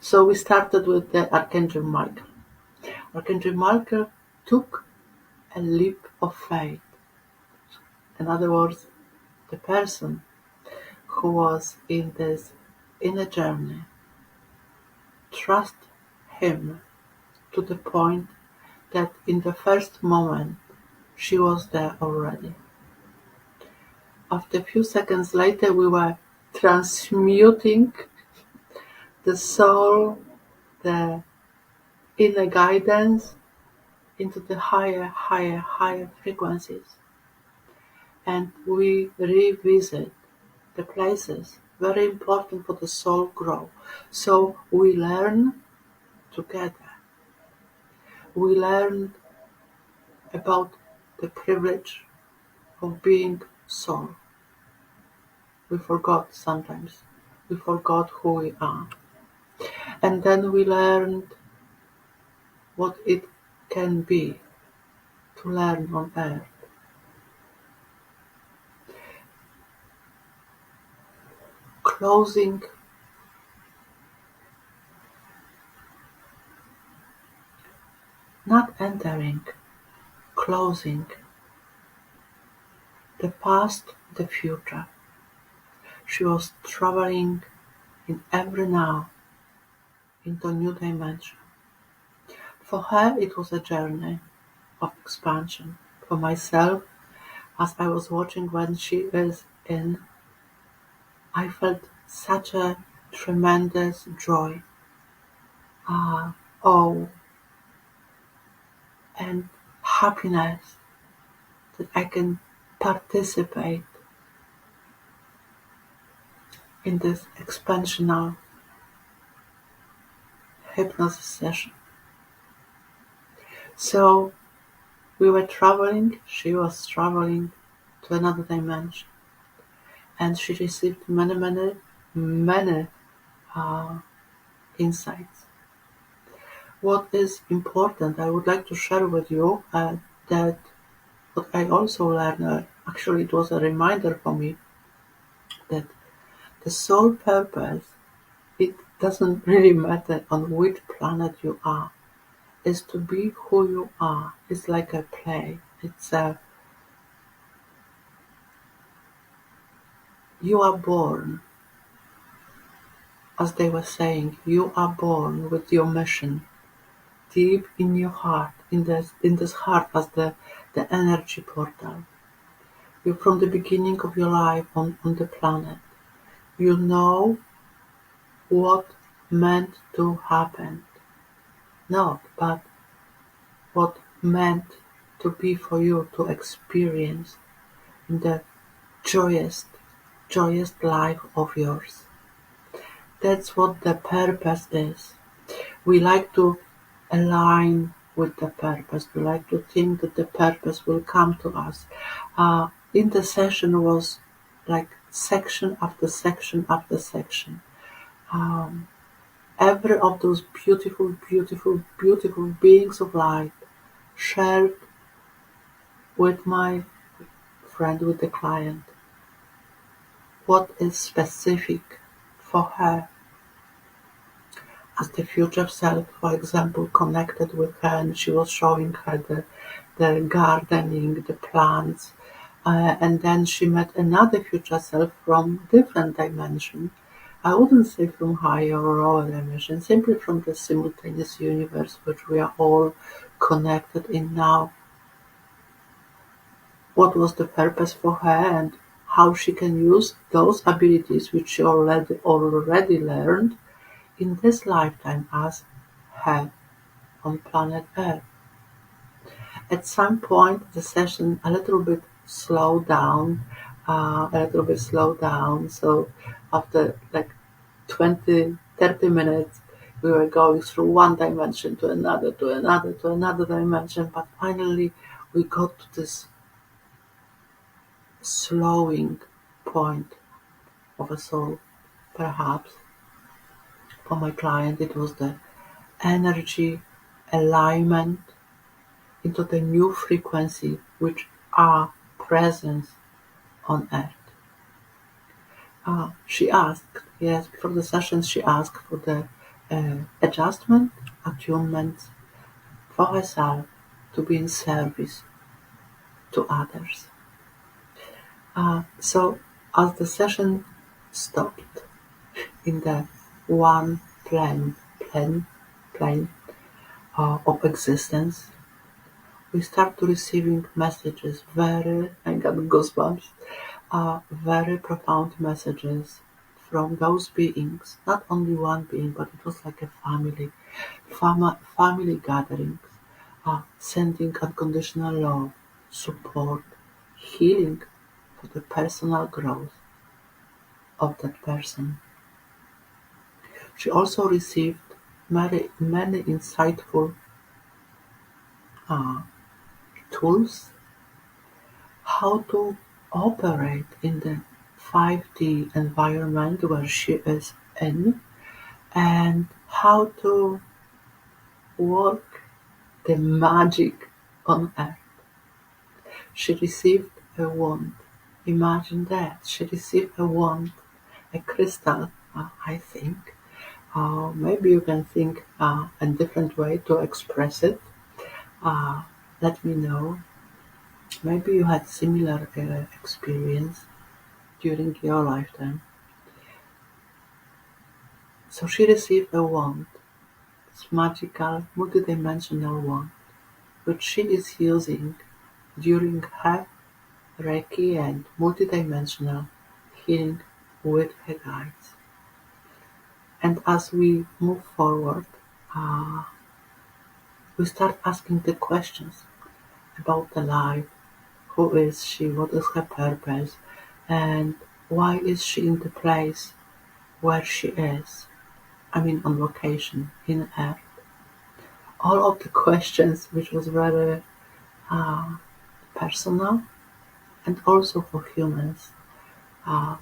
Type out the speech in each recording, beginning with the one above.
So we started with the Archangel Michael. Archangel Michael took a leap of faith. In other words, the person who was in this inner journey trust him to the point that in the first moment she was there already. After a few seconds later, we were transmuting the soul, the inner guidance into the higher frequencies. And we revisit the places very important for the soul grow. So we learn together. We learn about the privilege of being soul. We forgot sometimes. We forgot who we are. And then we learned what it can be to learn on earth. Closing not entering, closing the past, the future. She was traveling in every now into a new dimension. For her, it was a journey of expansion. For myself, as I was watching when she is in, I felt such a tremendous joy, awe, and happiness that I can participate in this expansional hypnosis session. So we were traveling, she was traveling to another dimension, and she received many insights. What is important, I would like to share with you that what I also learned, actually it was a reminder for me that the sole purpose, it doesn't really matter on which planet you are, is to be who you are. It's like a play. You are born, as they were saying, you are born with your mission deep in your heart, in this heart as the energy portal. You from the beginning of your life on the planet. You know what meant to happen. Not, but what meant to be for you to experience in the joyous life of yours. That's what the purpose is. We like to align with the purpose. We like to think that the purpose will come to us. In the session was like section after section after section. Every of those beautiful beings of light shared with my friend, with the client, what is specific for her. As the future self, for example, connected with her, and she was showing her the gardening, the plants, and then she met another future self from different dimension. I wouldn't say from higher or lower dimension, simply from the simultaneous universe which we are all connected in now. What was the purpose for her and how she can use those abilities which she already learned in this lifetime as her on planet Earth. At some point, the session a little bit slowed down, So after like 20, 30 minutes, we were going through one dimension to another dimension. But finally, we got to this slowing point of a soul. Perhaps for my client, it was the energy alignment into the new frequency which are presence on earth. She asked, yes, before the session she asked for the adjustment, attunement for herself to be in service to others. So as the session stopped in the one plane of existence, we start to receiving messages, I got goosebumps, very profound messages from those beings, not only one being, but it was like a family gatherings, sending unconditional love, support, healing for the personal growth of that person. She also received many insightful uh, tools how to operate in the 5D environment where she is in, and how to work the magic on Earth. She received a wand. Imagine that. She received a wand, a crystal, I think. Maybe you can think a different way to express it. Uh, Let me know. Maybe you had similar experience during your lifetime. So she received a wand, this magical, multidimensional wand, which she is using during her Reiki and multidimensional healing with her guides. And as we move forward, uh, we start asking the questions about the life. Who is she? What is her purpose? And why is she in the place where she is? I mean, on location, in Earth. All of the questions, which was very uh, personal and also for humans,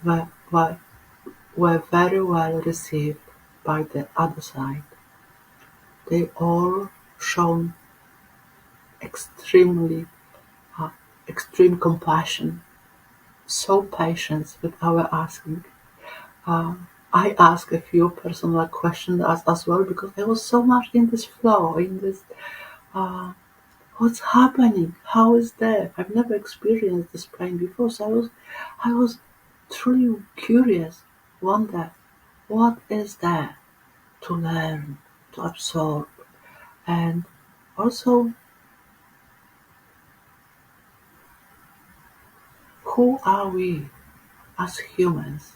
were very well received by the other side. They all shown extremely uh, extreme compassion, so patient with our asking. Uh, I asked a few personal questions as well because I was so much in this flow, in this uh, what's happening? How is that? I've never experienced this plane before, so I was truly curious, wonder, what is there to learn, to absorb, and also who are we as humans?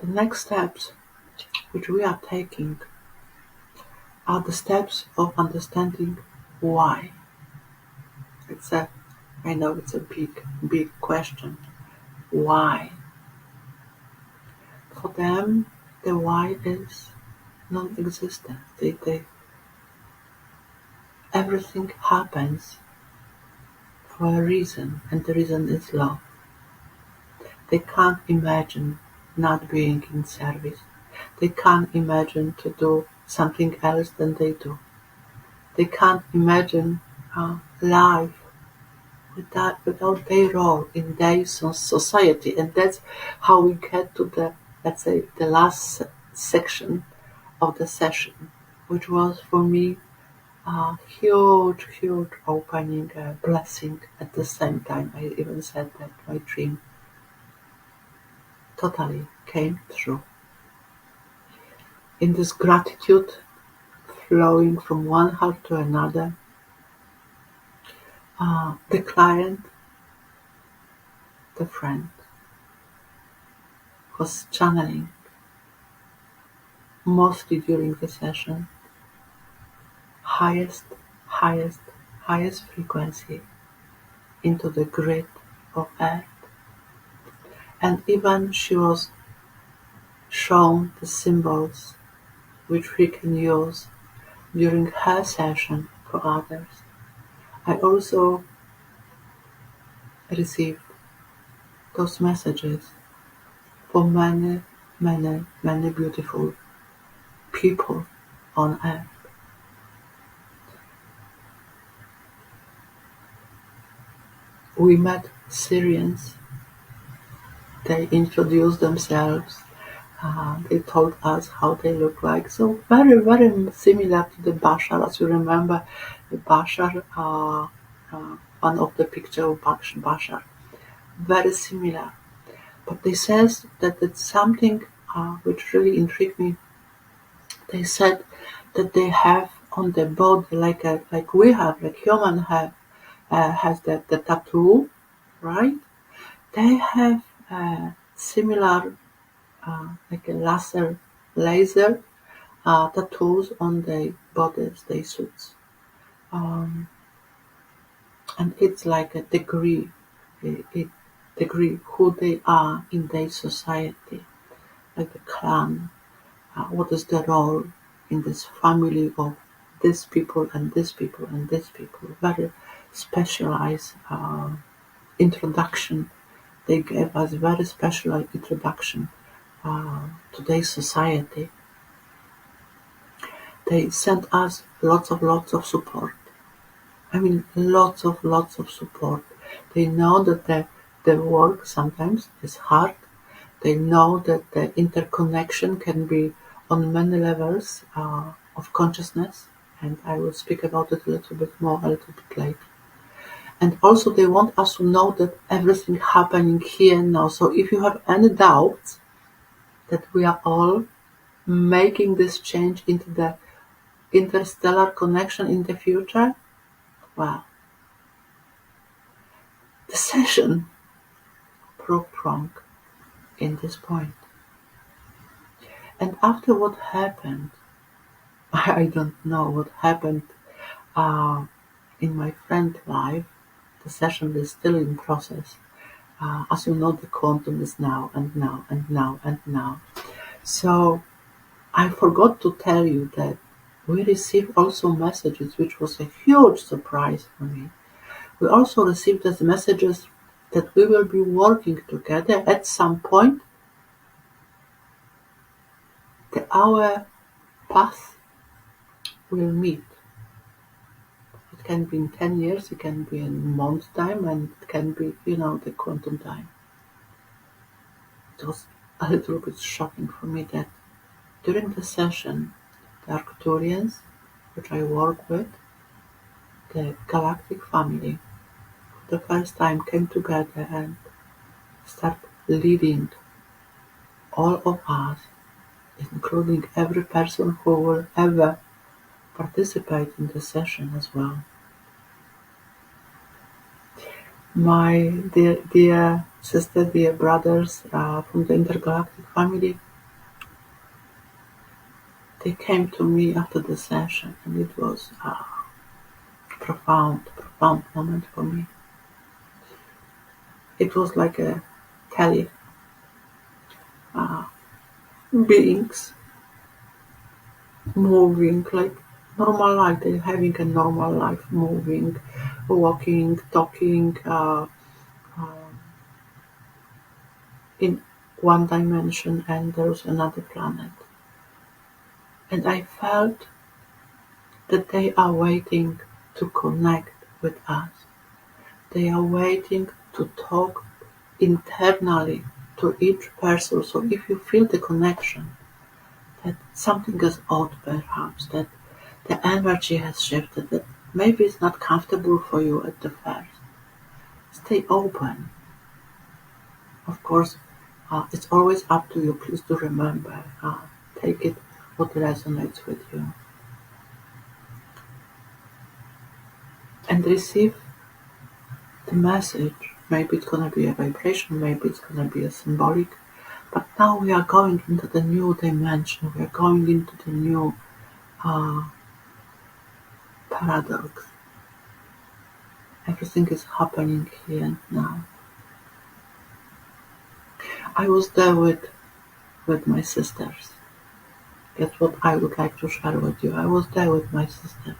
The next steps which we are taking are the steps of understanding why. It's a, I know it's a big question. Why? For them, the why is non-existent. Everything happens for a reason, and the reason is love. They can't imagine not being in service. They can't imagine to do something else than they do. They can't imagine life without their role in their society, and that's how we get to the, let's say, the last section of the session, which was for me a huge opening, blessing at the same time. I even said that my dream totally came true. In this gratitude flowing from one heart to another, the client, the friend, was channeling mostly during the session highest, highest, highest frequency into the grid of Earth. And even she was shown the symbols which we can use during her session for others. I also received those messages for many beautiful people on Earth. We met Syrians, They introduced themselves. They told us how they look like. So very, very similar to the Bashar. As you remember, the Bashar, one of the picture of Bashar. Very similar. But they said that it's something which really intrigued me. They said that they have on their body like we have, like human have has the tattoo, right? They have similar like a laser tattoos on their bodies, their suits, um, and it's like a it degree who they are in their society, like the clan. What is the role in this family of these people and these people and these people? Very specialized introduction. They gave us very special introduction to their society. They sent us lots of support. I mean, lots of support. They know that the work sometimes is hard. They know that the interconnection can be on many levels of consciousness, and I will speak about it a little bit more a little bit later. And also they want us to know that everything happening here and now. So if you have any doubts that we are all making this change into the interstellar connection in the future, well, the session proved wrong in this point. And after what happened, I don't know what happened uh, in my friend's life. The session is still in process. As you know, the quantum is now and now and now and now. So I forgot to tell you that we received also messages, which was a huge surprise for me. We also received as messages that we will be working together at some point, that our path will meet. It can be in 10 years, it can be in a month's time, and it can be, the quantum time. It was a little bit shocking for me that during the session, the Arcturians, which I work with, the galactic family, for the first time came together and started leading all of us, including every person who will ever participate in the session as well. My dear sister, dear brothers from the intergalactic family, they came to me after the session, and it was a profound moment for me. It was like a tele uh, beings moving like normal life. They're having a normal life, moving, walking, talking in one dimension, and there's another planet. And I felt that they are waiting to connect with us. They are waiting to talk internally to each person. So if you feel the connection, that something is odd perhaps, that the energy has shifted, that maybe it's not comfortable for you at the first, stay open. Of course, it's always up to you. Please do remember, take it what resonates with you. And receive the message. Maybe it's going to be a vibration, maybe it's going to be a symbolic. But now we are going into the new dimension. We are going into the new paradox. Everything is happening here and now. I was there with my sisters. That's what I would like to share with you. I was there with my sisters,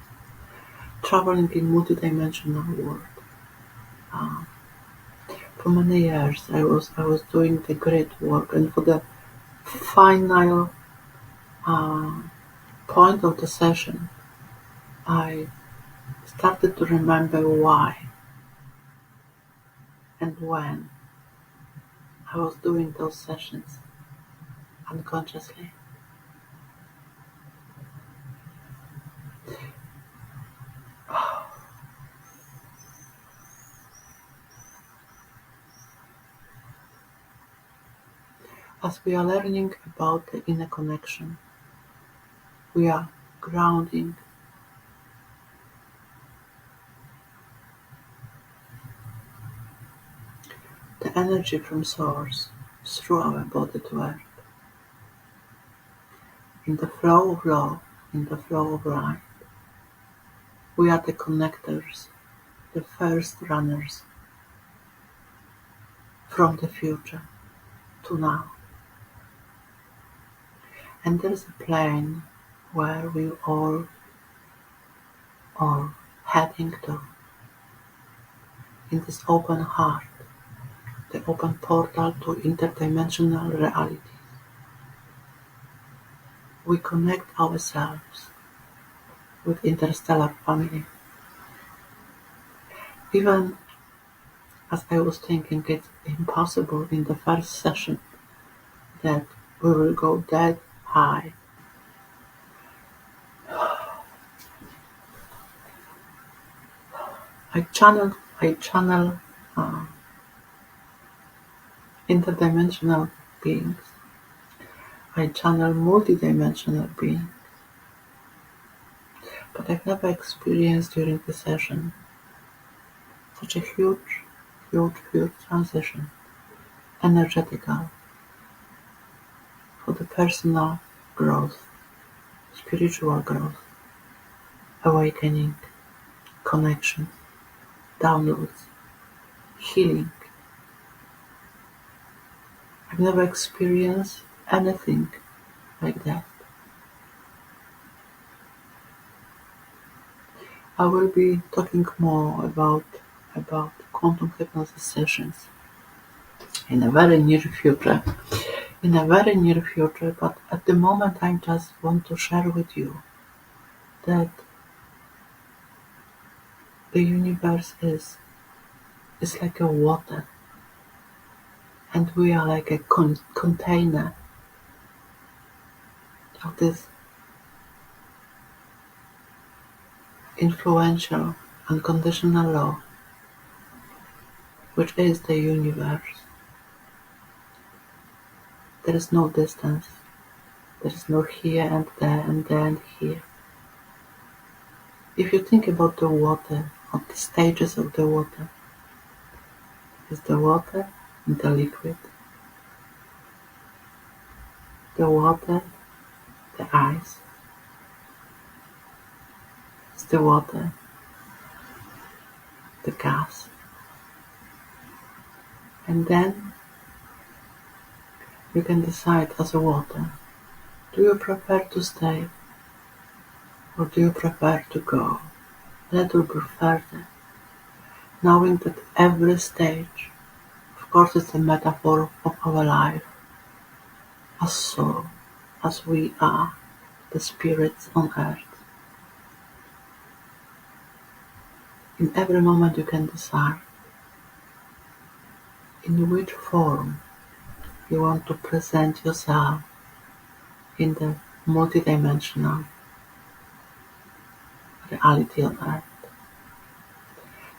traveling in multidimensional world. For many years, I was doing the great work, and for the final point of the session, I started to remember why and when I was doing those sessions unconsciously. As we are learning about the inner connection, we are grounding the energy from source through our body to earth, in the flow of love, in the flow of light. We are the connectors, the first runners from the future to now. And there is a plane where we all are heading to, in this open heart, the open portal to interdimensional reality. We connect ourselves with interstellar family. Even as I was thinking it's impossible in the first session that we will go that high. I channel uh, interdimensional beings. I channel multidimensional beings, but I've never experienced during the session such a huge transition, energetical, for the personal growth, spiritual growth, awakening, connection, downloads, healing. I've never experienced anything like that. I will be talking more about quantum hypnosis sessions in a very near future. In a very near future, but at the moment I just want to share with you that the universe is like a water, and we are like a container of this influential unconditional law, which is the universe. There is no distance. There is no here and there and there and here. If you think about the water, of the stages of the water, is the water and the liquid, the water, the ice, is the water, the gas, and then you can decide as a water, do you prefer to stay or do you prefer to go a little bit further, knowing that every stage, of course, is a metaphor of our life as soul, as we are the spirits on earth. In every moment you can decide in which form you want to present yourself in the multidimensional reality on earth.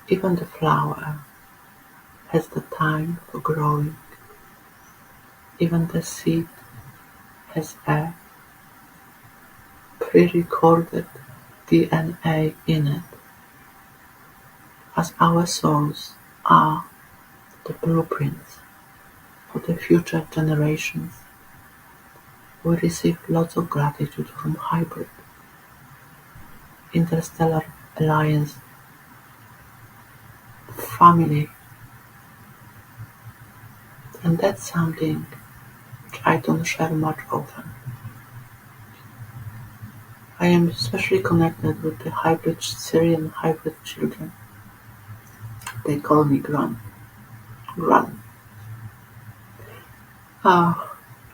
Even the flower has the time for growing. Even the seed has a pre-recorded DNA in it, as our souls are the blueprints for the future generations. We receive lots of gratitude from hybrid, interstellar alliance, family, and that's something which I don't share much often. I am especially connected with the hybrid Syrian hybrid children. They call me Gran. Gran.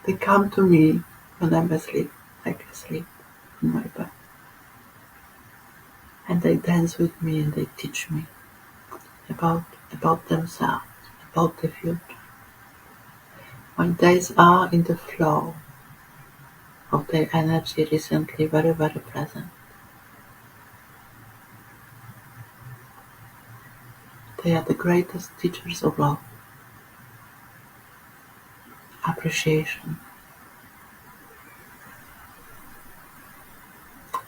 They come to me when I'm asleep, like asleep in my bed. And they dance with me and they teach me about themselves, about the future. when they are in the flow of their energy recently very, very present. They are the greatest teachers of love, appreciation,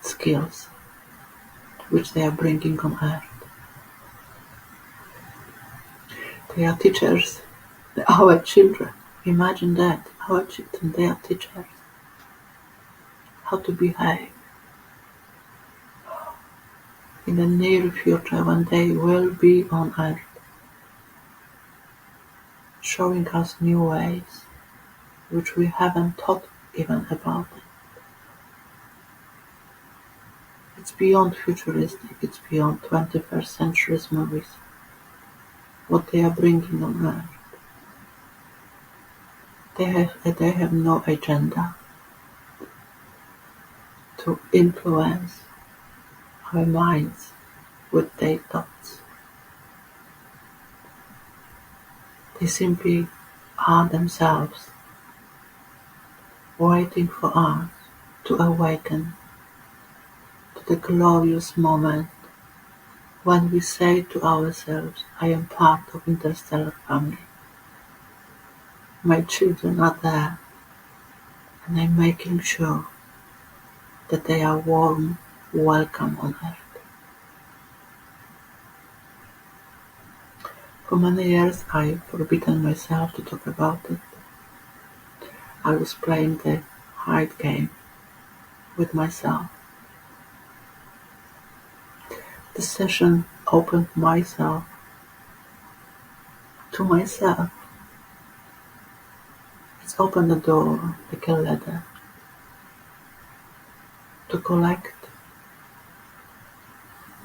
skills, which they are bringing on earth. They are teachers, our children. Imagine that, our children, they are teachers. How to behave in the near future when they will be on earth, showing us new ways which we haven't thought even about. It's beyond futuristic, it's beyond 21st century's movies, what they are bringing on earth. They have no agenda to influence our minds with their thoughts. They simply are themselves, waiting for us to awaken to the glorious moment when we say to ourselves, I am part of interstellar family. My children are there, and I'm making sure that they are warm welcome on earth. For many years I forbidden myself to talk about it. I was playing the hide game with myself. The session opened myself to myself. It's opened the door like a ladder to collect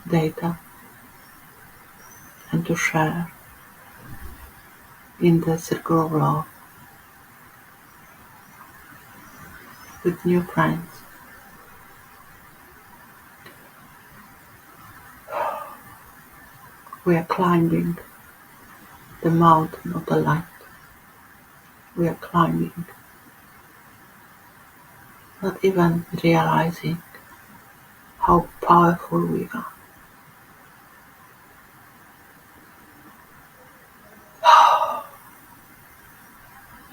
data and to share in the circle of love with new friends. We are climbing the mountain of the light. We are climbing, not even realizing how powerful we are.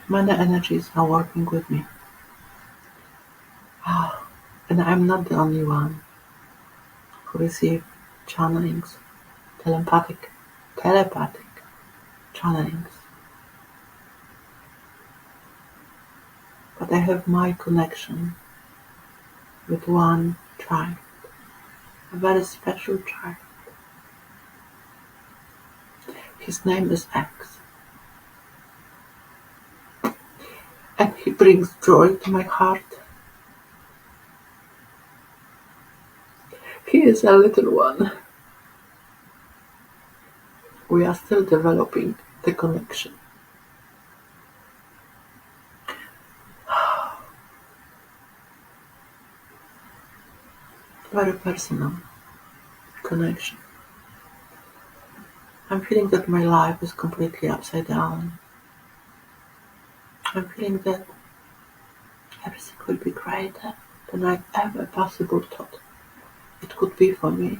Many energies are working with me. And I'm not the only one who receive channelings, telepathic channelings. But I have my connection with one child, a very special child. His name is X. And he brings joy to my heart. He is a little one. We are still developing the connection. Very personal connection. I'm feeling that my life is completely upside down. I'm feeling that everything will be greater than I ever possibly thought it could be for me.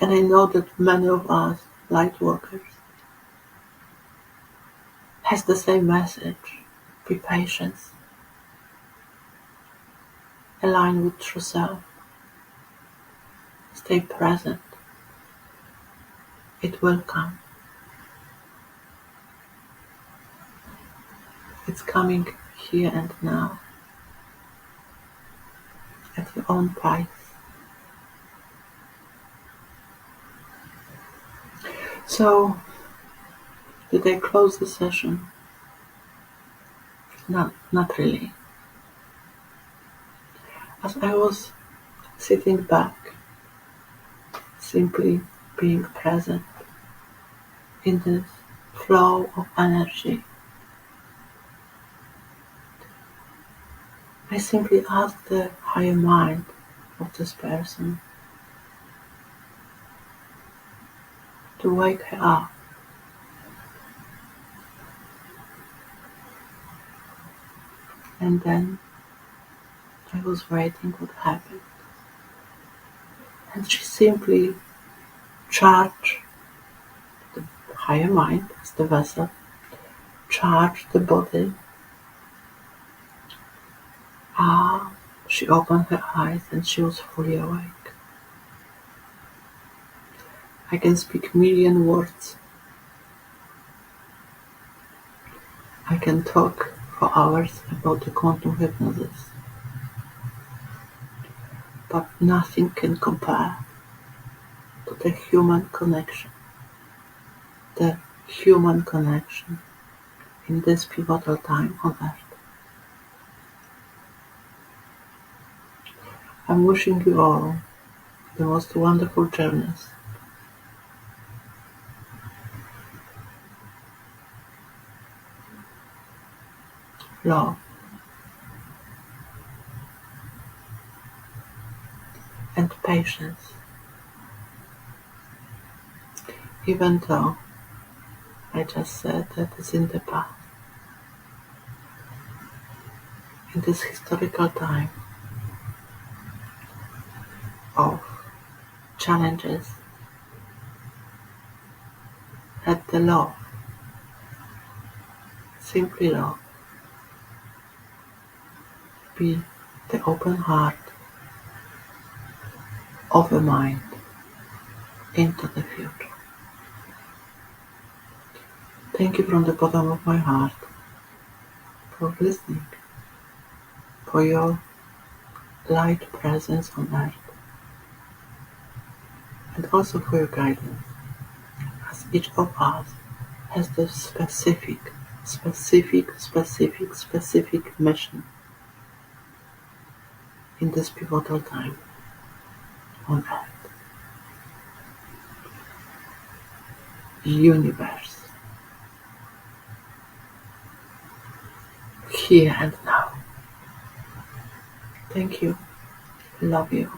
And I know that many of us, light workers, has the same message. Be patient. Align with true self. Stay present. It will come. It's coming here and now. At your own pace. So, did I close the session? Not really. As I was sitting back, simply being present in this flow of energy, I simply asked the higher mind of this person to wake her up, And then I was waiting what happened. And she simply charged the higher mind as the vessel, charged the body. Ah, she opened her eyes and she was fully awake. I can speak million words. I can talk for hours about the quantum hypnosis, but nothing can compare to the human connection. The human connection in this pivotal time on Earth. I'm wishing you all the most wonderful journeys. Love and patience, even though I just said that is in the past. In this historical time of challenges, let the love, simply love, be the open heart of a mind into the future. Thank you from the bottom of my heart for listening, for your light presence on Earth, and also for your guidance, as each of us has the specific mission in this pivotal time on Earth, universe, here and now. Thank you. Love you.